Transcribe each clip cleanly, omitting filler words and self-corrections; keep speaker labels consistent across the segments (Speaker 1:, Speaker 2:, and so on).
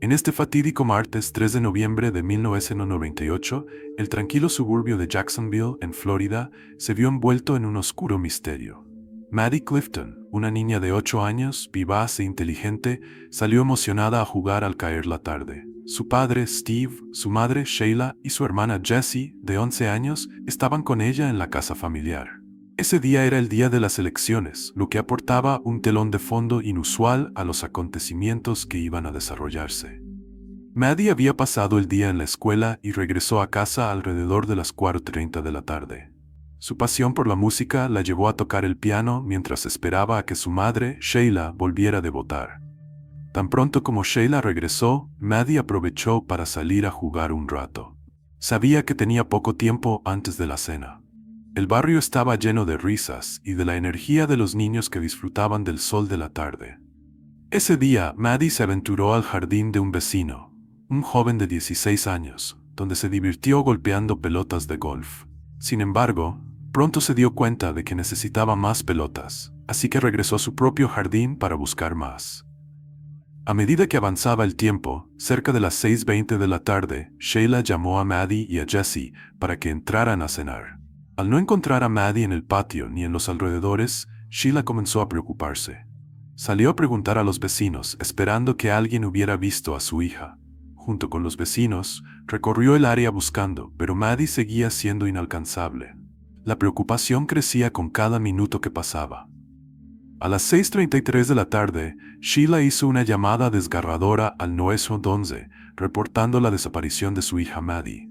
Speaker 1: En este fatídico martes 3 de noviembre de 1998, el tranquilo suburbio de Jacksonville, en Florida, se vio envuelto en un oscuro misterio. Maddie Clifton, una niña de 8 años, vivaz e inteligente, salió emocionada a jugar al caer la tarde. Su padre, Steve, su madre, Sheila, y su hermana Jessie, de 11 años, estaban con ella en la casa familiar. Ese día era el día de las elecciones, lo que aportaba un telón de fondo inusual a los acontecimientos que iban a desarrollarse. Maddie había pasado el día en la escuela y regresó a casa alrededor de las 4:30 de la tarde. Su pasión por la música la llevó a tocar el piano mientras esperaba a que su madre, Sheila, volviera de votar. Tan pronto como Sheila regresó, Maddie aprovechó para salir a jugar un rato. Sabía que tenía poco tiempo antes de la cena. El barrio estaba lleno de risas y de la energía de los niños que disfrutaban del sol de la tarde. Ese día, Maddie se aventuró al jardín de un vecino, un joven de 16 años, donde se divirtió golpeando pelotas de golf. Sin embargo, pronto se dio cuenta de que necesitaba más pelotas, así que regresó a su propio jardín para buscar más. A medida que avanzaba el tiempo, cerca de las 6:20 de la tarde, Sheila llamó a Maddie y a Jessie para que entraran a cenar. Al no encontrar a Maddie en el patio ni en los alrededores, Sheila comenzó a preocuparse. Salió a preguntar a los vecinos, esperando que alguien hubiera visto a su hija. Junto con los vecinos, recorrió el área buscando, pero Maddie seguía siendo inalcanzable. La preocupación crecía con cada minuto que pasaba. A las 6:33 de la tarde, Sheila hizo una llamada desgarradora al 911, reportando la desaparición de su hija Maddie.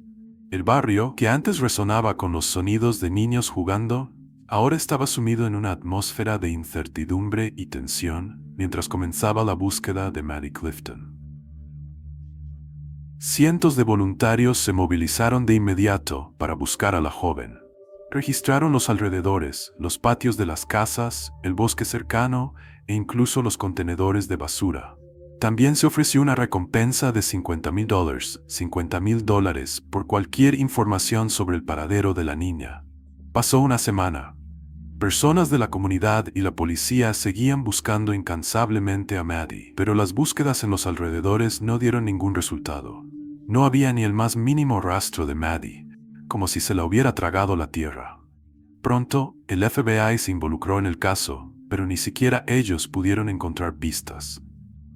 Speaker 1: El barrio, que antes resonaba con los sonidos de niños jugando, ahora estaba sumido en una atmósfera de incertidumbre y tensión mientras comenzaba la búsqueda de Maddie Clifton. Cientos de voluntarios se movilizaron de inmediato para buscar a la joven. Registraron los alrededores, los patios de las casas, el bosque cercano e incluso los contenedores de basura. También se ofreció una recompensa de $50,000 por cualquier información sobre el paradero de la niña. Pasó una semana. Personas de la comunidad y la policía seguían buscando incansablemente a Maddie, pero las búsquedas en los alrededores no dieron ningún resultado. No había ni el más mínimo rastro de Maddie, como si se la hubiera tragado la tierra. Pronto, el FBI se involucró en el caso, pero ni siquiera ellos pudieron encontrar pistas.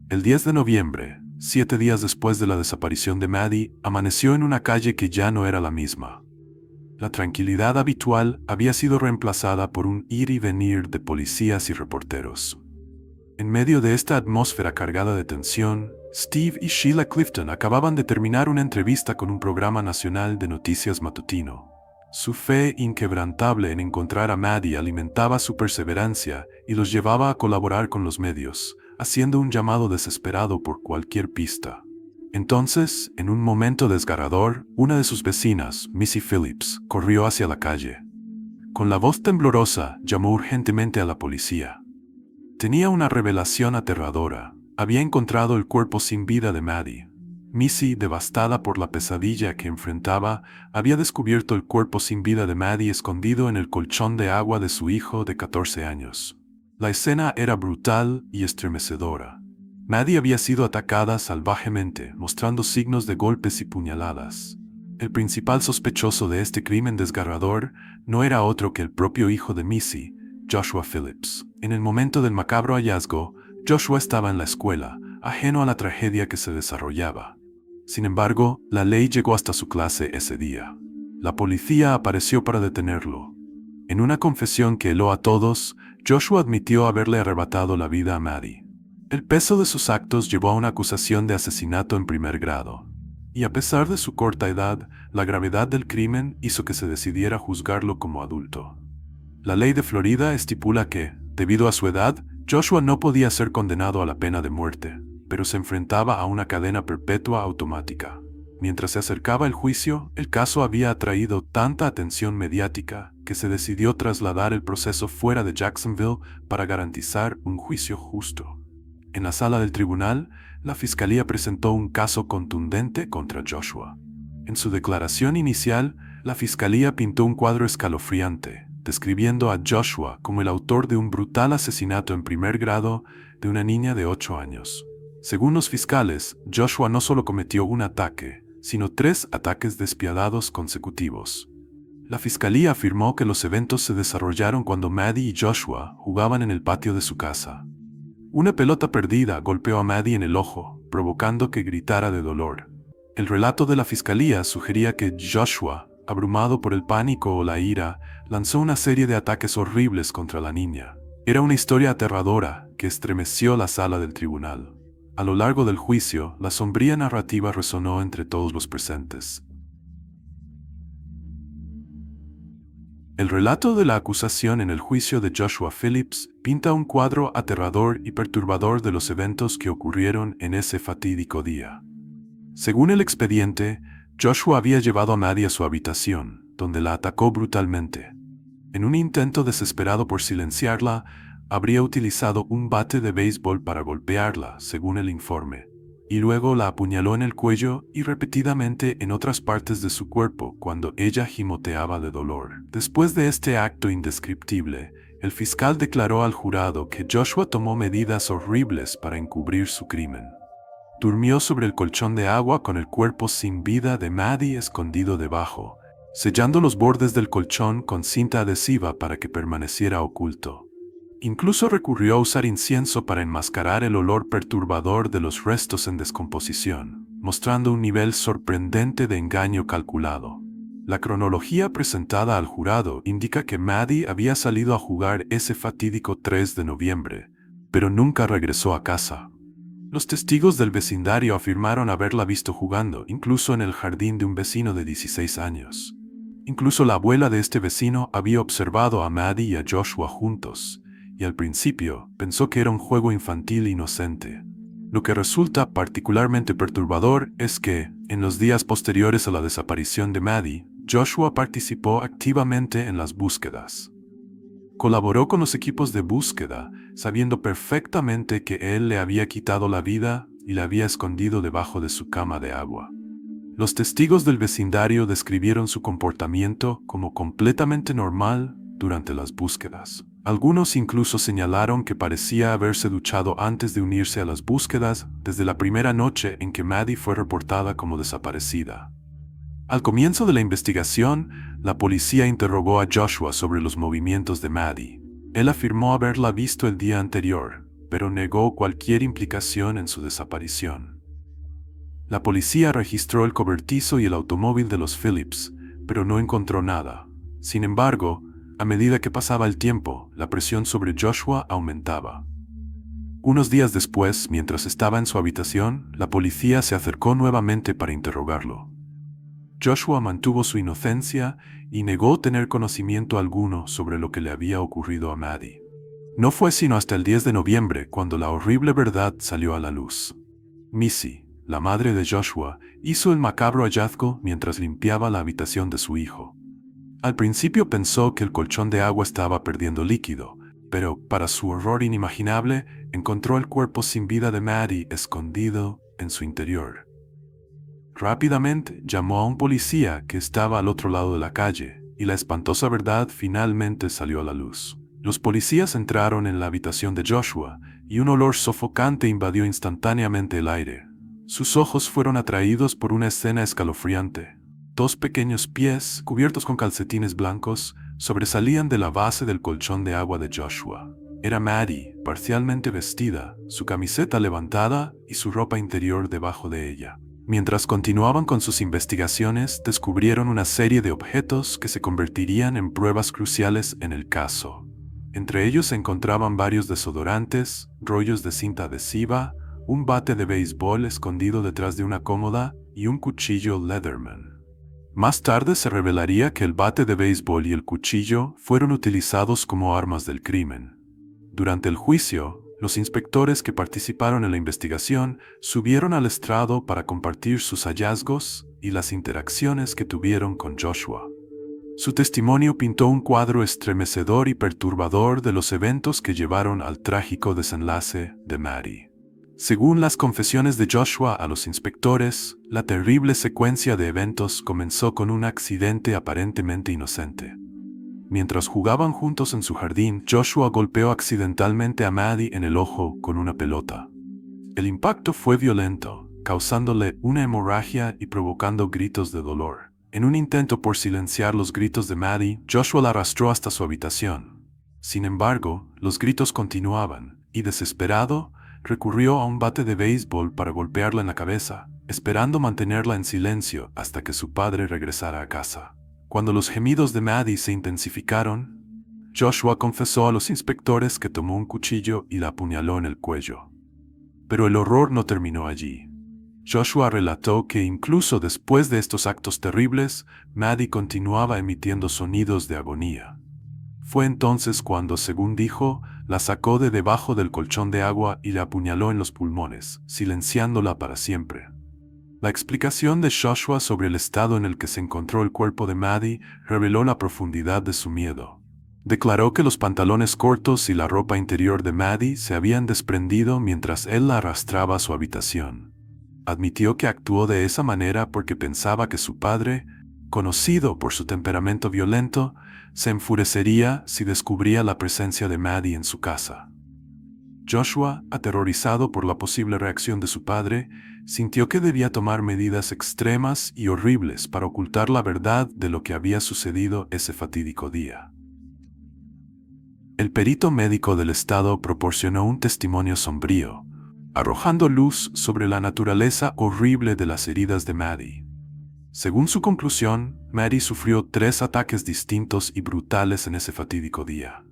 Speaker 1: El 10 de noviembre, 7 días después de la desaparición de Maddie, amaneció en una calle que ya no era la misma. La tranquilidad habitual había sido reemplazada por un ir y venir de policías y reporteros. En medio de esta atmósfera cargada de tensión, Steve y Sheila Clifton acababan de terminar una entrevista con un programa nacional de noticias matutino. Su fe inquebrantable en encontrar a Maddie alimentaba su perseverancia y los llevaba a colaborar con los medios, haciendo un llamado desesperado por cualquier pista. Entonces, en un momento desgarrador, una de sus vecinas, Missy Phillips, corrió hacia la calle. Con la voz temblorosa, llamó urgentemente a la policía. Tenía una revelación aterradora. Había encontrado el cuerpo sin vida de Maddie. Missy, devastada por la pesadilla que enfrentaba, había descubierto el cuerpo sin vida de Maddie escondido en el colchón de agua de su hijo de 14 años. La escena era brutal y estremecedora. Maddie había sido atacada salvajemente, mostrando signos de golpes y puñaladas. El principal sospechoso de este crimen desgarrador no era otro que el propio hijo de Missy, Joshua Phillips. En el momento del macabro hallazgo, Joshua estaba en la escuela, ajeno a la tragedia que se desarrollaba. Sin embargo, la ley llegó hasta su clase ese día. La policía apareció para detenerlo. En una confesión que heló a todos, Joshua admitió haberle arrebatado la vida a Maddie. El peso de sus actos llevó a una acusación de asesinato en primer grado. Y a pesar de su corta edad, la gravedad del crimen hizo que se decidiera juzgarlo como adulto. La ley de Florida estipula que, debido a su edad, Joshua no podía ser condenado a la pena de muerte, pero se enfrentaba a una cadena perpetua automática. Mientras se acercaba el juicio, el caso había atraído tanta atención mediática que se decidió trasladar el proceso fuera de Jacksonville para garantizar un juicio justo. En la sala del tribunal, la fiscalía presentó un caso contundente contra Joshua. En su declaración inicial, la fiscalía pintó un cuadro escalofriante. describiendo a Joshua como el autor de un brutal asesinato en primer grado de una niña de 8 años. Según los fiscales, Joshua no solo cometió un ataque, sino 3 ataques despiadados consecutivos. La fiscalía afirmó que los eventos se desarrollaron cuando Maddie y Joshua jugaban en el patio de su casa. Una pelota perdida golpeó a Maddie en el ojo, provocando que gritara de dolor. El relato de la fiscalía sugería que Joshua, abrumado por el pánico o la ira, lanzó una serie de ataques horribles contra la niña. Era una historia aterradora que estremeció la sala del tribunal. A lo largo del juicio, la sombría narrativa resonó entre todos los presentes. El relato de la acusación en el juicio de Joshua Phillips pinta un cuadro aterrador y perturbador de los eventos que ocurrieron en ese fatídico día. Según el expediente, Joshua había llevado a Maddie a su habitación, donde la atacó brutalmente. En un intento desesperado por silenciarla, habría utilizado un bate de béisbol para golpearla, según el informe, y luego la apuñaló en el cuello y repetidamente en otras partes de su cuerpo cuando ella gimoteaba de dolor. Después de este acto indescriptible, el fiscal declaró al jurado que Joshua tomó medidas horribles para encubrir su crimen. Durmió sobre el colchón de agua con el cuerpo sin vida de Maddie escondido debajo, sellando los bordes del colchón con cinta adhesiva para que permaneciera oculto. Incluso recurrió a usar incienso para enmascarar el olor perturbador de los restos en descomposición, mostrando un nivel sorprendente de engaño calculado. La cronología presentada al jurado indica que Maddie había salido a jugar ese fatídico 3 de noviembre, pero nunca regresó a casa. Los testigos del vecindario afirmaron haberla visto jugando, incluso en el jardín de un vecino de 16 años. Incluso la abuela de este vecino había observado a Maddie y a Joshua juntos, y al principio pensó que era un juego infantil inocente. Lo que resulta particularmente perturbador es que, en los días posteriores a la desaparición de Maddie, Joshua participó activamente en las búsquedas. Colaboró con los equipos de búsqueda, sabiendo perfectamente que él le había quitado la vida y la había escondido debajo de su cama de agua. Los testigos del vecindario describieron su comportamiento como completamente normal durante las búsquedas. Algunos incluso señalaron que parecía haberse duchado antes de unirse a las búsquedas desde la primera noche en que Maddie fue reportada como desaparecida. Al comienzo de la investigación, la policía interrogó a Joshua sobre los movimientos de Maddie. Él afirmó haberla visto el día anterior, pero negó cualquier implicación en su desaparición. La policía registró el cobertizo y el automóvil de los Phillips, pero no encontró nada. Sin embargo, a medida que pasaba el tiempo, la presión sobre Joshua aumentaba. Unos días después, mientras estaba en su habitación, la policía se acercó nuevamente para interrogarlo. Joshua mantuvo su inocencia y negó tener conocimiento alguno sobre lo que le había ocurrido a Maddie. No fue sino hasta el 10 de noviembre cuando la horrible verdad salió a la luz. Missy, la madre de Joshua, hizo el macabro hallazgo mientras limpiaba la habitación de su hijo. Al principio pensó que el colchón de agua estaba perdiendo líquido, pero, para su horror inimaginable, encontró el cuerpo sin vida de Maddie escondido en su interior. Rápidamente llamó a un policía que estaba al otro lado de la calle, y la espantosa verdad finalmente salió a la luz. Los policías entraron en la habitación de Joshua, y un olor sofocante invadió instantáneamente el aire. Sus ojos fueron atraídos por una escena escalofriante. 2 pequeños pies, cubiertos con calcetines blancos, sobresalían de la base del colchón de agua de Joshua. Era Maddie, parcialmente vestida, su camiseta levantada y su ropa interior debajo de ella. Mientras continuaban con sus investigaciones, descubrieron una serie de objetos que se convertirían en pruebas cruciales en el caso. Entre ellos se encontraban varios desodorantes, rollos de cinta adhesiva, un bate de béisbol escondido detrás de una cómoda y un cuchillo Leatherman. Más tarde se revelaría que el bate de béisbol y el cuchillo fueron utilizados como armas del crimen. Durante el juicio, los inspectores que participaron en la investigación subieron al estrado para compartir sus hallazgos y las interacciones que tuvieron con Joshua. Su testimonio pintó un cuadro estremecedor y perturbador de los eventos que llevaron al trágico desenlace de Maddie. Según las confesiones de Joshua a los inspectores, la terrible secuencia de eventos comenzó con un accidente aparentemente inocente. Mientras jugaban juntos en su jardín, Joshua golpeó accidentalmente a Maddie en el ojo con una pelota. El impacto fue violento, causándole una hemorragia y provocando gritos de dolor. En un intento por silenciar los gritos de Maddie, Joshua la arrastró hasta su habitación. Sin embargo, los gritos continuaban, y desesperado, recurrió a un bate de béisbol para golpearla en la cabeza, esperando mantenerla en silencio hasta que su padre regresara a casa. Cuando los gemidos de Maddie se intensificaron, Joshua confesó a los inspectores que tomó un cuchillo y la apuñaló en el cuello. Pero el horror no terminó allí. Joshua relató que incluso después de estos actos terribles, Maddie continuaba emitiendo sonidos de agonía. Fue entonces cuando, según dijo, la sacó de debajo del colchón de agua y la apuñaló en los pulmones, silenciándola para siempre. La explicación de Joshua sobre el estado en el que se encontró el cuerpo de Maddie reveló la profundidad de su miedo. Declaró que los pantalones cortos y la ropa interior de Maddie se habían desprendido mientras él la arrastraba a su habitación. Admitió que actuó de esa manera porque pensaba que su padre, conocido por su temperamento violento, se enfurecería si descubría la presencia de Maddie en su casa. Joshua, aterrorizado por la posible reacción de su padre, sintió que debía tomar medidas extremas y horribles para ocultar la verdad de lo que había sucedido ese fatídico día. El perito médico del estado proporcionó un testimonio sombrío, arrojando luz sobre la naturaleza horrible de las heridas de Maddie. Según su conclusión, Maddie sufrió 3 ataques distintos y brutales en ese fatídico día.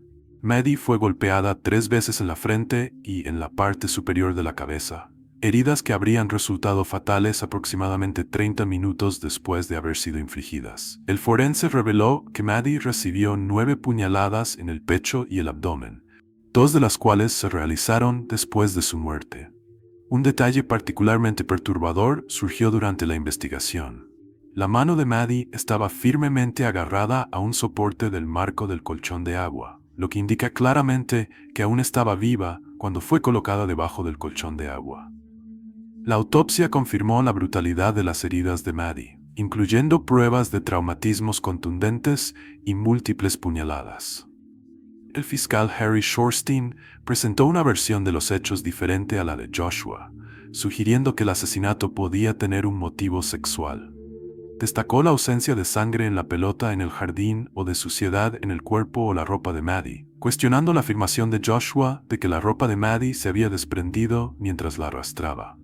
Speaker 1: Maddie fue golpeada 3 veces en la frente y en la parte superior de la cabeza, heridas que habrían resultado fatales aproximadamente 30 minutos después de haber sido infligidas. El forense reveló que Maddie recibió 9 puñaladas en el pecho y el abdomen, 2 de las cuales se realizaron después de su muerte. Un detalle particularmente perturbador surgió durante la investigación. La mano de Maddie estaba firmemente agarrada a un soporte del marco del colchón de agua, lo que indica claramente que aún estaba viva cuando fue colocada debajo del colchón de agua. La autopsia confirmó la brutalidad de las heridas de Maddie, incluyendo pruebas de traumatismos contundentes y múltiples puñaladas. El fiscal Harry Shorstein presentó una versión de los hechos diferente a la de Joshua, sugiriendo que el asesinato podía tener un motivo sexual. Destacó la ausencia de sangre en la pelota en el jardín o de suciedad en el cuerpo o la ropa de Maddie, cuestionando la afirmación de Joshua de que la ropa de Maddie se había desprendido mientras la arrastraba.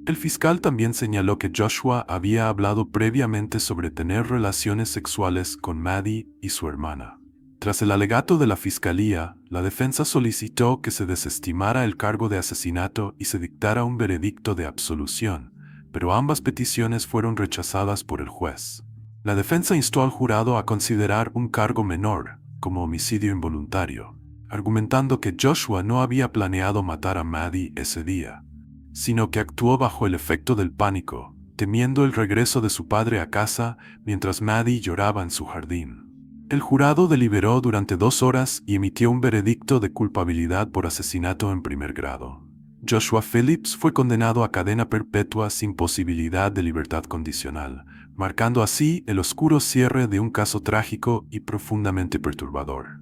Speaker 1: El fiscal también señaló que Joshua había hablado previamente sobre tener relaciones sexuales con Maddie y su hermana. Tras el alegato de la fiscalía, la defensa solicitó que se desestimara el cargo de asesinato y se dictara un veredicto de absolución, pero ambas peticiones fueron rechazadas por el juez. La defensa instó al jurado a considerar un cargo menor, como homicidio involuntario, argumentando que Joshua no había planeado matar a Maddie ese día, sino que actuó bajo el efecto del pánico, temiendo el regreso de su padre a casa mientras Maddie lloraba en su jardín. El jurado deliberó durante 2 horas y emitió un veredicto de culpabilidad por asesinato en primer grado. Joshua Phillips fue condenado a cadena perpetua sin posibilidad de libertad condicional, marcando así el oscuro cierre de un caso trágico y profundamente perturbador.